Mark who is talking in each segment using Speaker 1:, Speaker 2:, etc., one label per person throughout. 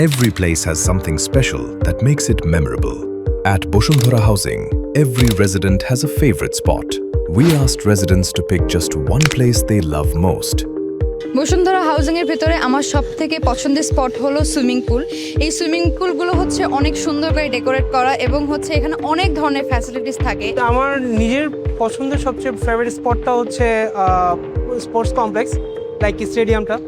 Speaker 1: Every place has something special that makes it memorable. At Boshundhara Housing, every resident has a favorite spot. We asked residents to pick just one place they love most.
Speaker 2: Bashundhara housing এর ভেতরে আমার সবথেকে পছন্দের spot হলো swimming pool. এই swimming পুলগুলো হচ্ছে অনেক সুন্দর করে ডেকোরেট করা এবং হচ্ছে এখানে অনেক ধরনের ফ্যাসিলিটিস থাকে।
Speaker 3: আমার নিজের পছন্দের সবচেয়ে ফেভারিট স্পটটা হচ্ছে স্পোর্টস কমপ্লেক্স লাইক স্টেডিয়ামটা।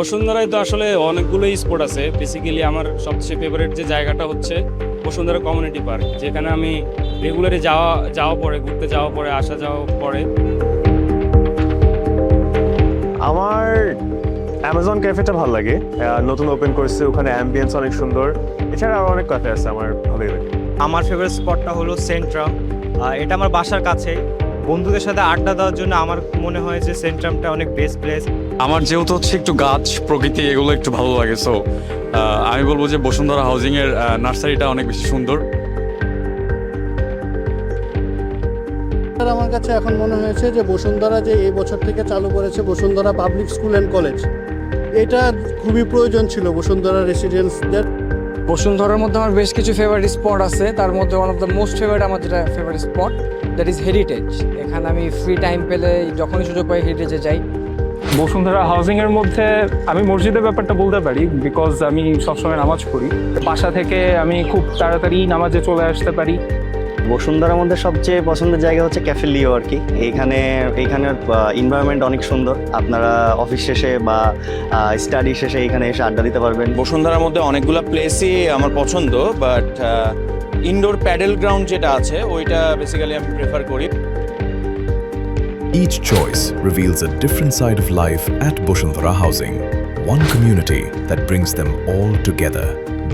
Speaker 4: বসুন্ধরায় তো আসলে অনেকগুলোই স্পট আছে। বেসিক্যালি আমার সবচেয়ে ফেভারিট যে জায়গাটা হচ্ছে বসুন্ধরা কমিউনিটি পার্ক, যেখানে আমি রেগুলারে যাওয়া পরে, ঘুরতে যাওয়া পরে, আসা যাওয়া পরে।
Speaker 5: আমার অ্যামাজন ক্যাফেটা ভালো লাগে, নতুন ওপেন করেছে, ওখানে অ্যাম্বিয়েন্স অনেক সুন্দর। এছাড়া আরও অনেক ক্যাফে আছে আমার ভালোই লাগে।
Speaker 6: আমার ফেভারিট স্পটটা হলো সেন্ট্রাম। এটা আমার বাসার কাছে, বন্ধুদের সাথে আড্ডা দেওয়ার জন্য আমার মনে হয় যে সেন্ট্রামটা অনেক বেস্ট প্লেস।
Speaker 7: আমার যেহেতু হচ্ছে একটু গাছ প্রকৃতি এগুলো একটু ভালো লাগে, সো আমি বলবো যে বসুন্ধরা হাউজিংয়ের নার্সারিটা অনেক বেশি সুন্দর।
Speaker 8: আমার কাছে এখন মনে হয়েছে যে বসুন্ধরা যে এই বছর থেকে চালু করেছে Bashundhara public school and college, এটা খুবই প্রয়োজন ছিল বসুন্ধরা রেসিডেন্টসদের।
Speaker 9: বসুন্ধরার মধ্যে আমার বেশ কিছু ফেভারিট স্পট আছে, তার মধ্যে one of the most favourite আমার যেটা favourite sport that is heritage. এখানে আমি ফ্রি টাইম পেলে যখনই সুযোগ পাই হেরিটেজে যাই।
Speaker 10: বসুন্ধরা হাউজিংয়ের মধ্যে আমি মসজিদের ব্যাপারটা বলতে পারি, বিকজ আমি সবসময় নামাজ পড়ি। বাসা থেকে আমি খুব তাড়াতাড়ি নামাজে চলে আসতে পারি।
Speaker 11: বসুন্ধরার মধ্যে সবচেয়ে পছন্দের জায়গা হচ্ছে ক্যাফে লিও আর কি। এইখানের এনভায়রনমেন্ট অনেক সুন্দর, আপনারা অফিস শেষে বা স্টাডি শেষে এখানে এসে আড্ডা দিতে পারবেন।
Speaker 12: বসুন্ধরার মধ্যে অনেকগুলো প্লেসই আমার পছন্দ, বাট ইনডোর প্যাডেল গ্রাউন্ড যেটা আছে ওইটা বেসিক্যালি আমি প্রেফার করি।
Speaker 1: Each choice reveals a different side of life at Boshundhara Housing. One community that brings them all together.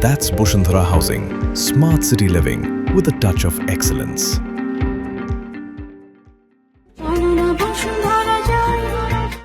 Speaker 1: That's Boshundhara Housing, smart city living with a touch of excellence.